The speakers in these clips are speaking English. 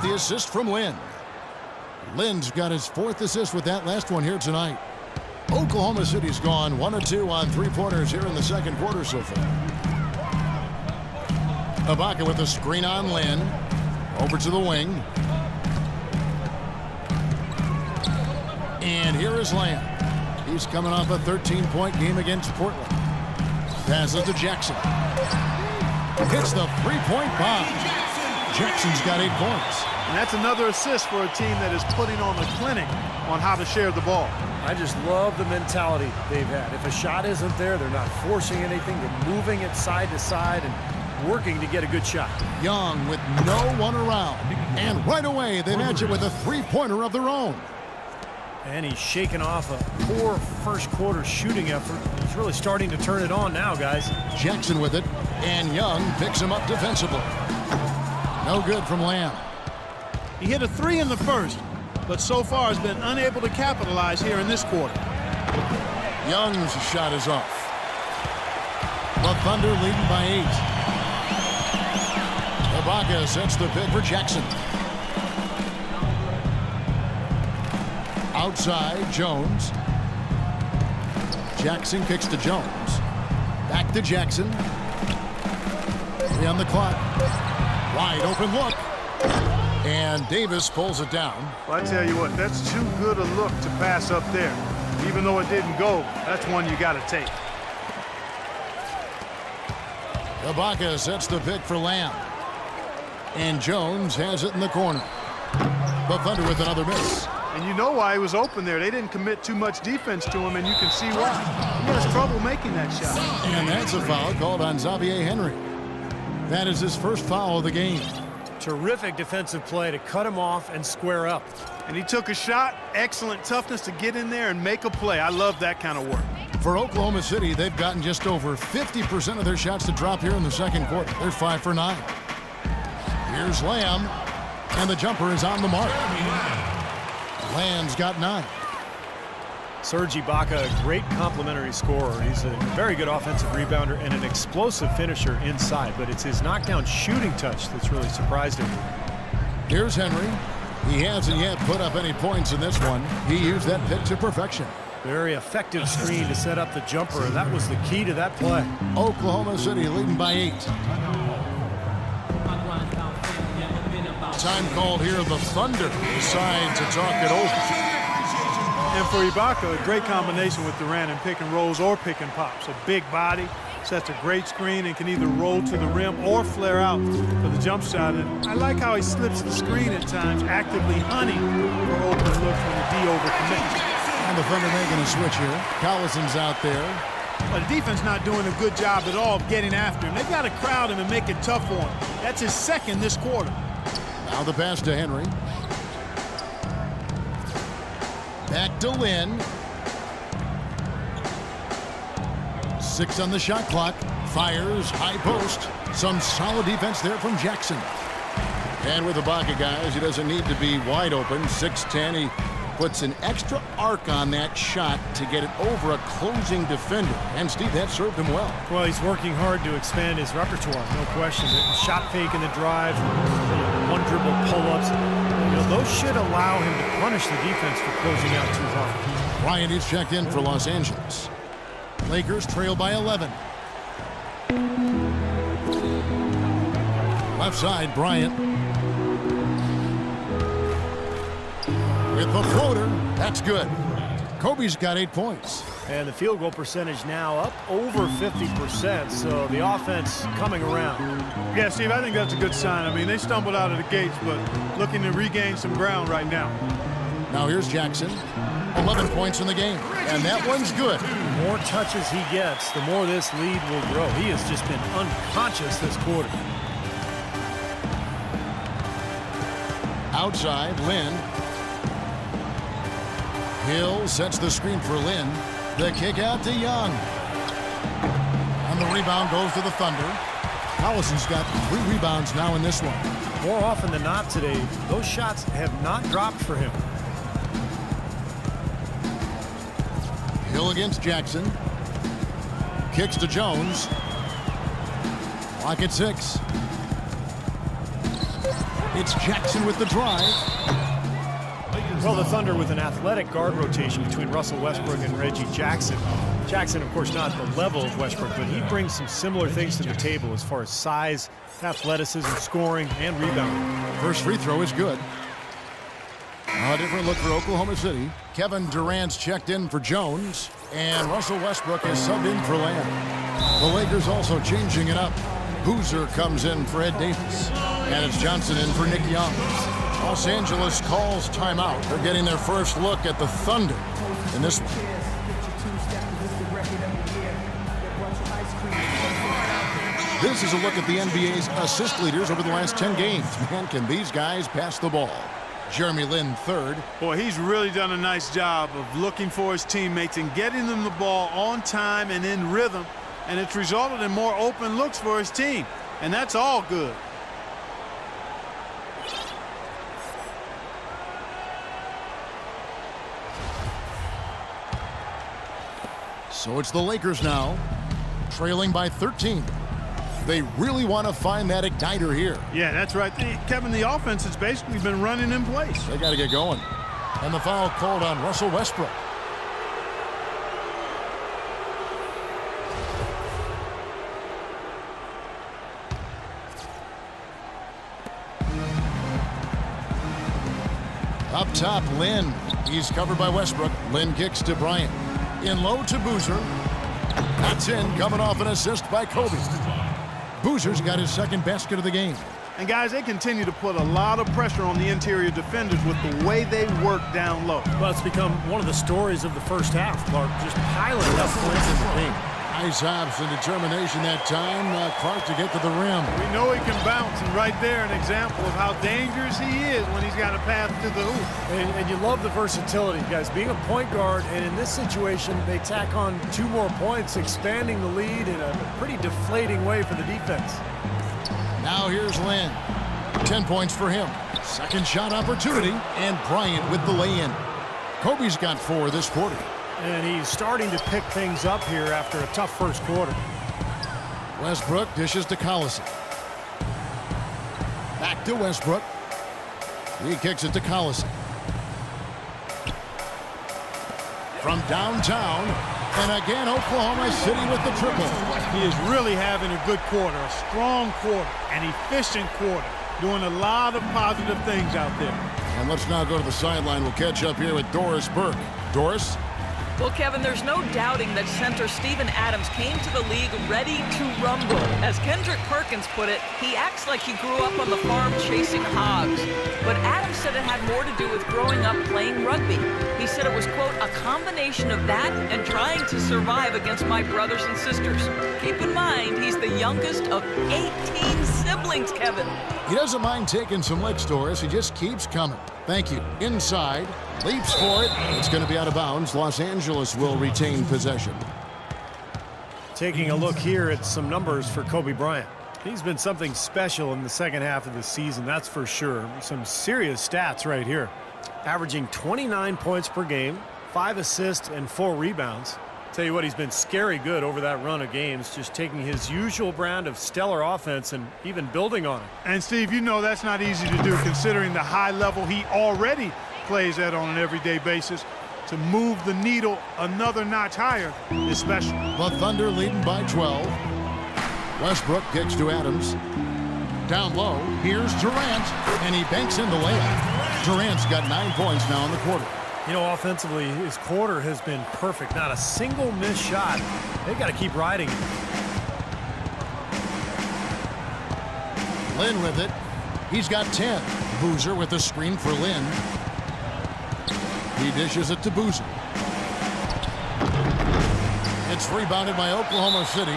the assist from Lynn. Lynn's got his 4th assist with that last one here tonight. Oklahoma City's gone 1 of 2 on three-pointers here in the second quarter so far. Ibaka with a screen on Lynn. Over to the wing. And here is Lamb. He's coming off a 13-point game against Portland. Passes to Jackson. Hits the three-point bomb. Jackson's got 8 points. And that's another assist for a team that is putting on a clinic on how to share the ball. I just love the mentality they've had. If a shot isn't there, they're not forcing anything. They're moving it side to side and working to get a good shot. Young with no one around. And right away, they match it with a three-pointer of their own. And he's shaking off a poor first quarter shooting effort. He's really starting to turn it on now, guys. Jackson with it. And Young picks him up defensively. No good from Lamb. He hit a 3 in the first, but so far has been unable to capitalize here in this quarter. Young's shot is off. The Thunder leading by 8. Ibaka sets the pick for Jackson. Outside, Jones. Jackson kicks to Jones. Back to Jackson. 3 on the clock. Wide open look. And Davis pulls it down. Well, I tell you what, that's too good a look to pass up there. Even though it didn't go, that's one you got to take. Ibaka sets the pick for Lamb. And Jones has it in the corner. The Thunder with another miss. And you know why he was open there. They didn't commit too much defense to him, and you can see why. He has trouble making that shot. And that's a foul called on Xavier Henry. That is his first foul of the game. Terrific defensive play to cut him off and square up. And he took a shot. Excellent toughness to get in there and make a play. I love that kind of work. For Oklahoma City, they've gotten just over 50% of their shots to drop here in the second quarter. They're 5 for 9. Here's Lamb, and the jumper is on the mark. Lamb's got 9. Serge Ibaka, a great complimentary scorer. He's a very good offensive rebounder and an explosive finisher inside, but it's his knockdown shooting touch that's really surprised him. Here's Henry. He hasn't yet put up any points in this one. He used that pick to perfection. Very effective screen to set up the jumper, and that was the key to that play. Oklahoma City leading by 8. Time called here. The Thunder decide to talk it over. And for Ibaka, a great combination with Durant in pick and rolls or pick and pops. A big body, sets a great screen, and can either roll to the rim or flare out for the jump shot. And I like how he slips the screen at times, actively hunting for open looks when the D overcommits. And the Thunder making a switch here. Collison's out there. But the defense not doing a good job at all of getting after him. They've got to crowd him and make it tough for him. That's his second this quarter. Now the pass to Henry. Back to Lynn. 6 on the shot clock. Fires, high post. Some solid defense there from Jackson. And with Ibaka, guys, he doesn't need to be wide open. 6'10". He puts an extra arc on that shot to get it over a closing defender. And, Steve, that served him well. Well, he's working hard to expand his repertoire, no question. Shot fake in the drive, one-dribble pull-ups. Those should allow him to punish the defense for closing out too hard. Bryant is checked in for Los Angeles. Lakers trail by 11. Left side, Bryant. With the floater, that's good. Kobe's got 8 points. And the field goal percentage now up over 50%, so the offense coming around. Yeah, Steve, I think that's a good sign. I mean, they stumbled out of the gates, but looking to regain some ground right now. Now here's Jackson. 11 points in the game, and that one's good. The more touches he gets, the more this lead will grow. He has just been unconscious this quarter. Outside, Lynn. Hill sets the screen for Lynn. The kick out to Young. And the rebound goes to the Thunder. Collison's got 3 rebounds now in this one. More often than not today, those shots have not dropped for him. Hill against Jackson. Kicks to Jones. Clock at 6. It's Jackson with the drive. Well, the Thunder with an athletic guard rotation between Russell Westbrook and Reggie Jackson. Jackson, of course, not the level of Westbrook, but he brings some similar things to the table as far as size, athleticism, scoring, and rebounding. First free throw is good. A different look for Oklahoma City. Kevin Durant's checked in for Jones, and Russell Westbrook is subbed in for Lamb. The Lakers also changing it up. Boozer comes in for Ed Davis, and it's Johnson in for Nick Young. Los Angeles calls timeout. They're getting their first look at the Thunder in this one. This is a look at the NBA's assist leaders over the last 10 games. Man, can these guys pass the ball? Jeremy Lin third. Boy, he's really done a nice job of looking for his teammates and getting them the ball on time and in rhythm. And it's resulted in more open looks for his team. And that's all good. So it's the Lakers now, trailing by 13. They really want to find that igniter here. Yeah, that's right. Kevin, the offense has basically been running in place. They got to get going. And the foul called on Russell Westbrook. Up top, Lin. He's covered by Westbrook. Lin kicks to Bryant. In low to Boozer. That's in, coming off an assist by Kobe. Boozer's got his second basket of the game. And guys, they continue to put a lot of pressure on the interior defenders with the way they work down low. Well, it's become one of the stories of the first half, Clark, just piling up points in the paint. Nice hops and determination that time. Clark to get to the rim. We know he can bounce, and right there an example of how dangerous he is when he's got a path to the hoop. And you love the versatility, guys. Being a point guard, and in this situation, they tack on 2 more points, expanding the lead in a pretty deflating way for the defense. Now here's Lin. 10 points for him. Second shot opportunity, and Bryant with the lay-in. Kobe's got 4 this quarter. And he's starting to pick things up here after a tough first quarter. Westbrook dishes to Collison. Back to Westbrook. He kicks it to Collison. From downtown, and again Oklahoma City with the triple. He is really having a good quarter, a strong quarter, an efficient quarter, doing a lot of positive things out there. And let's now go to the sideline. We'll catch up here with Doris Burke. Doris? Well, Kevin, there's no doubting that center Steven Adams came to the league ready to rumble. As Kendrick Perkins put it, he acts like he grew up on the farm chasing hogs. But Adams said it had more to do with growing up playing rugby. He said it was, quote, a combination of that and trying to survive against my brothers and sisters. Keep in mind, he's the youngest of 18 siblings, Kevin. He doesn't mind taking some licks, Doris. He just keeps coming. Thank you. Inside. Leaps for it. It's going to be out of bounds. Los Angeles will retain possession. Taking a look here at some numbers for Kobe Bryant. He's been something special in the second half of the season, that's for sure. Some serious stats right here. Averaging 29 points per game, 5 assists, and 4 rebounds. Tell you what, he's been scary good over that run of games, just taking his usual brand of stellar offense and even building on it. And Steve, you know that's not easy to do considering the high level he already plays at on an everyday basis. To move the needle another notch higher is special. The Thunder leading by 12. Westbrook kicks to Adams. Down low, here's Durant, and he banks in the layup. Durant's got 9 points now in the quarter. You know, offensively, his quarter has been perfect. Not a single missed shot. They've got to keep riding it. Lin with it. He's got 10. Boozer with the screen for Lin. He dishes it to Boozer. It's rebounded by Oklahoma City.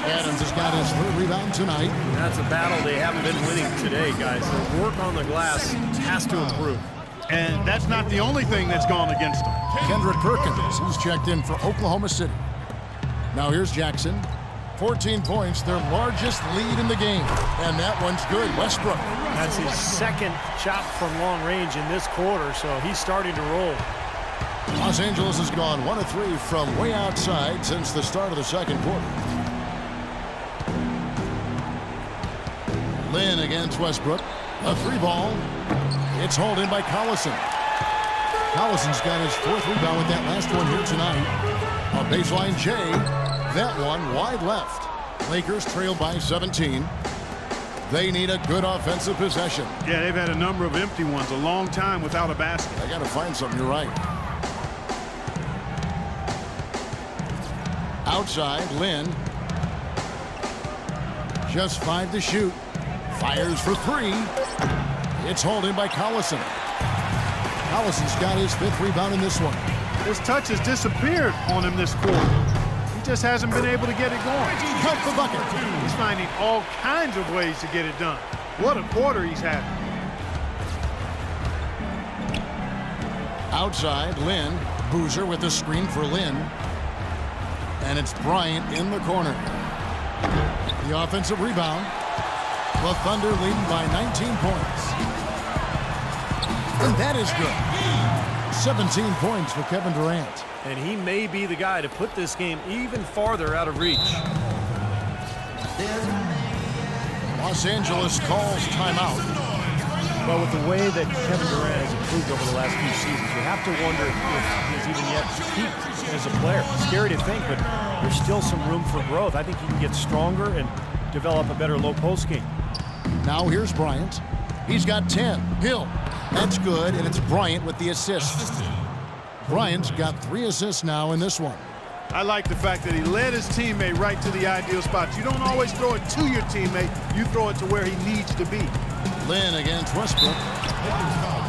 Adams has got his 3rd rebound tonight. That's a battle they haven't been winning today, guys. Their work on the glass has to improve. And that's not the only thing that's gone against them. Kendrick Perkins, who's checked in for Oklahoma City. Now here's Jackson. 14 points, their largest lead in the game. And that one's good. Westbrook. That's his 2nd shot from long range in this quarter, so he's starting to roll. Los Angeles has gone 1 of 3 from way outside since the start of the second quarter. Lin against Westbrook. A 3-ball. It's hauled in by Collison. Collison's got his 4th rebound with that last one here tonight. A baseline J. That one wide left. Lakers trail by 17. They need a good offensive possession. Yeah, they've had a number of empty ones, a long time without a basket. I got to find something. You're right. Outside, Lynn. Just 5 to shoot. Fires for 3. It's hauled in by Collison. Collison's got his 5th rebound in this one. His touch has disappeared on him this quarter. He just hasn't been able to get it going. Count the bucket. He's finding all kinds of ways to get it done. What a quarter he's having. Outside, Lynn. Boozer with the screen for Lynn. And it's Bryant in the corner. The offensive rebound. The Thunder leading by 19 points. And that is good. 17 points for Kevin Durant. And he may be the guy to put this game even farther out of reach. Los Angeles calls timeout. But with the way that Kevin Durant has improved over the last few seasons, you have to wonder if he's even yet peaked as a player. Scary to think, but there's still some room for growth. I think he can get stronger and develop a better low post game. Now here's Bryant. He's got 10. Hill. That's good, and it's Bryant with the assist. Bryant's got 3 assists now in this one. I like the fact that he led his teammate right to the ideal spots. You don't always throw it to your teammate. You throw it to where he needs to be. Lynn against Westbrook.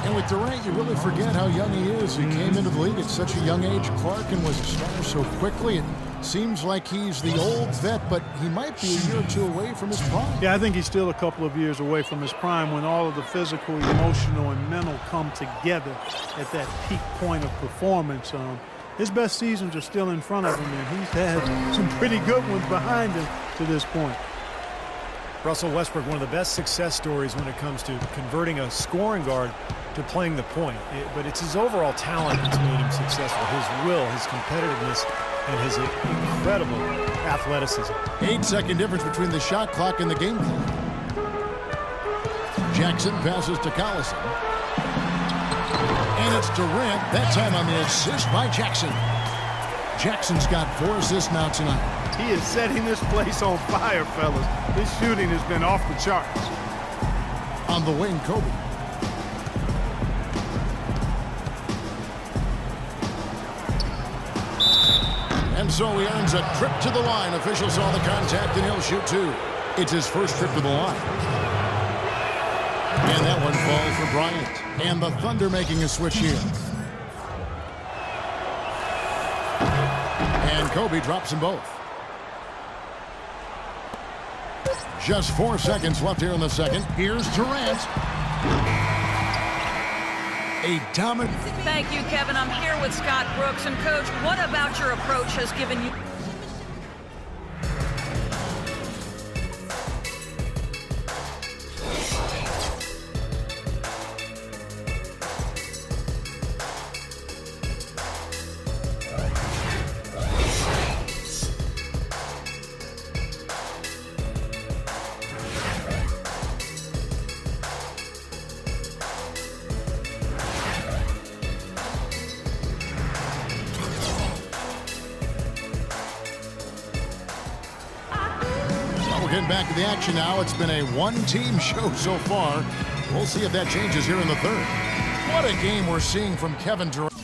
And with Durant, you really forget how young he is. He came into the league at such a young age. Clark and was a star so quickly. It seems like he's the old vet, but he might be a year or 2 away from his prime. Yeah, I think he's still a couple of years away from his prime when all of the physical, emotional, and mental come together at that peak point of performance. His best seasons are still in front of him, and he's had some pretty good ones behind him to this point. Russell Westbrook, one of the best success stories when it comes to converting a scoring guard to playing the point. But it's his overall talent that's made him successful. His will, his competitiveness, and his incredible athleticism. 8-second difference between the shot clock and the game clock. Jackson passes to Collison. And it's Durant, that time on the assist by Jackson. Jackson's got 4 assists now tonight. He is setting this place on fire, fellas. His shooting has been off the charts. On the wing, Kobe. And so he earns a trip to the line. Officials saw the contact, and he'll shoot 2. It's his first trip to the line. And that one falls for Bryant. And the Thunder making a switch here. And Kobe drops them both. Just 4 seconds left here in the second. Here's Durant. A dominant. Thank you, Kevin. I'm here with Scott Brooks. And, Coach, what about your approach has given you... We're getting back to the action now. It's been a one-team show so far. We'll see if that changes here in the third. What a game we're seeing from Kevin Durant.